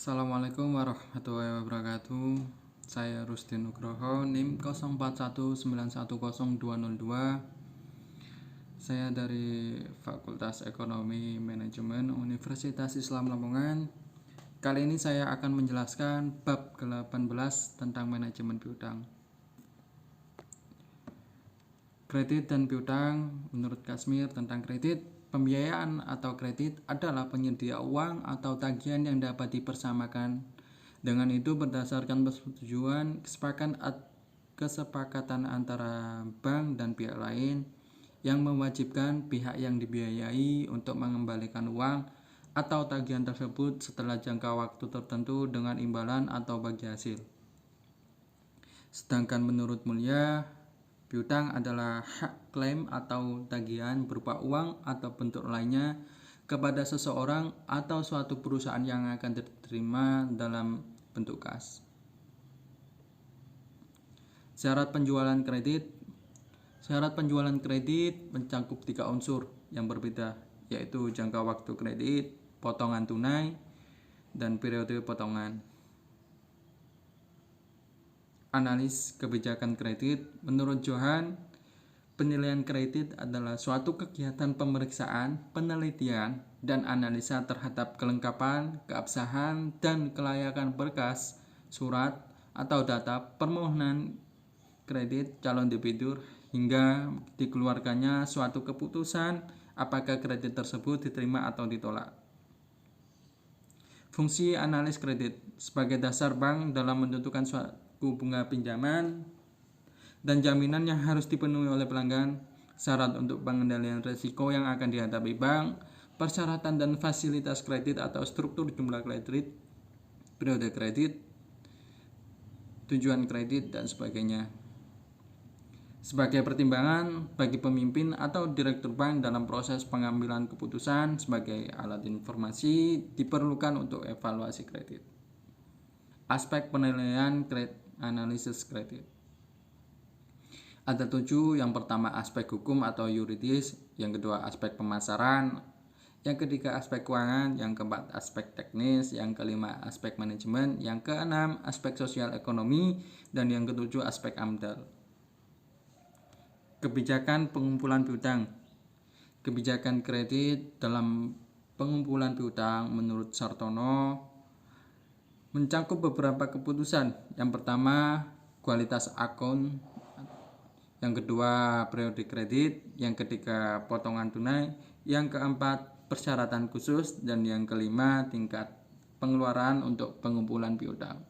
Assalamualaikum warahmatullahi wabarakatuh. Saya Rusdin Nugroho, NIM 0419102002. Saya dari Fakultas Ekonomi Manajemen Universitas Islam Lamongan. Kali ini saya akan menjelaskan bab ke-18 tentang manajemen piutang. Kredit dan piutang. Menurut Kazmir tentang kredit, pembiayaan atau kredit adalah penyedia uang atau tagihan yang dapat dipersamakan. Dengan itu berdasarkan persetujuan kesepakatan antara bank dan pihak lain yang mewajibkan pihak yang dibiayai untuk mengembalikan uang atau tagihan tersebut setelah jangka waktu tertentu dengan imbalan atau bagi hasil. Sedangkan menurut Mulia, piutang adalah hak klaim atau tagihan berupa uang atau bentuk lainnya kepada seseorang atau suatu perusahaan yang akan diterima dalam bentuk kas. Syarat penjualan kredit. Syarat penjualan kredit mencakup 3 unsur yang berbeda, yaitu jangka waktu kredit, potongan tunai, dan periode potongan. Analis kebijakan kredit. Menurut Johan, penilaian kredit adalah suatu kegiatan pemeriksaan, penelitian, dan analisa terhadap kelengkapan, keabsahan, dan kelayakan berkas, surat, atau data permohonan kredit calon debitur hingga dikeluarkannya suatu keputusan apakah kredit tersebut diterima atau ditolak. Fungsi analis kredit sebagai dasar bank dalam menentukan suku bunga pinjaman dan jaminan yang harus dipenuhi oleh pelanggan, syarat untuk pengendalian risiko yang akan dihadapi bank, persyaratan dan fasilitas kredit atau struktur jumlah kredit, periode kredit, tujuan kredit, dan sebagainya. Sebagai pertimbangan bagi pemimpin atau direktur bank dalam proses pengambilan keputusan sebagai alat informasi diperlukan untuk evaluasi kredit. Aspek penilaian analisis kredit. Ada 7, yang pertama aspek hukum atau yuridis, yang kedua aspek pemasaran, yang ketiga aspek keuangan, yang keempat aspek teknis, yang kelima aspek manajemen, yang keenam aspek sosial ekonomi, dan yang ketujuh aspek AMDAL. Kebijakan pengumpulan piutang. Kebijakan kredit dalam pengumpulan piutang menurut Sartono mencakup beberapa keputusan. Yang pertama, kualitas akun. Yang kedua, periode kredit. Yang ketiga, potongan tunai. Yang keempat, persyaratan khusus. Dan yang kelima, tingkat pengeluaran untuk pengumpulan piutang.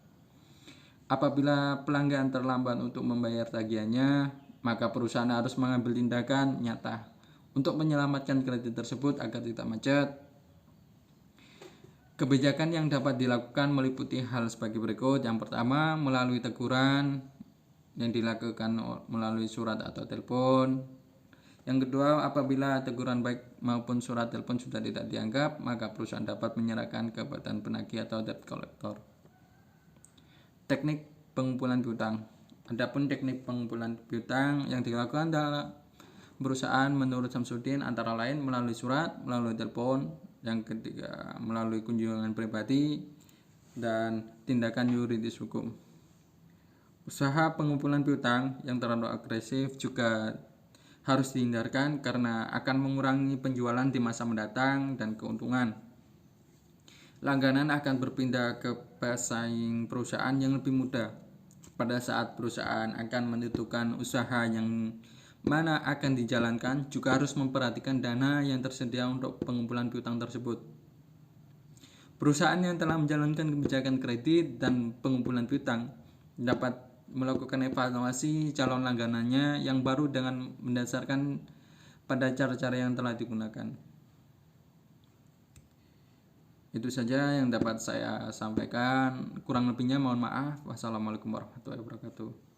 Apabila pelanggan terlambat untuk membayar tagihannya, maka perusahaan harus mengambil tindakan nyata untuk menyelamatkan kredit tersebut agar tidak macet. Kebijakan yang dapat dilakukan meliputi hal sebagai berikut. Yang pertama, melalui teguran yang dilakukan melalui surat atau telepon. Yang kedua, apabila teguran baik maupun surat telepon sudah tidak dianggap, maka perusahaan dapat menyerahkan ke badan penagih atau debt collector. Teknik pengumpulan piutang. Adapun teknik pengumpulan piutang yang dilakukan dalam perusahaan menurut Samsudin antara lain melalui surat, melalui telepon, yang ketiga melalui kunjungan pribadi, dan tindakan yuridis hukum. Usaha pengumpulan piutang yang terlalu agresif juga harus dihindarkan karena akan mengurangi penjualan di masa mendatang dan keuntungan. Langganan akan berpindah ke pesaing perusahaan yang lebih mudah. Pada saat perusahaan akan menentukan usaha yang mana akan dijalankan, juga harus memperhatikan dana yang tersedia untuk pengumpulan piutang tersebut. Perusahaan yang telah menjalankan kebijakan kredit dan pengumpulan piutang dapat melakukan evaluasi calon langganannya yang baru dengan mendasarkan pada cara-cara yang telah digunakan. Itu saja yang dapat saya sampaikan. Kurang lebihnya mohon maaf. Wassalamualaikum warahmatullahi wabarakatuh.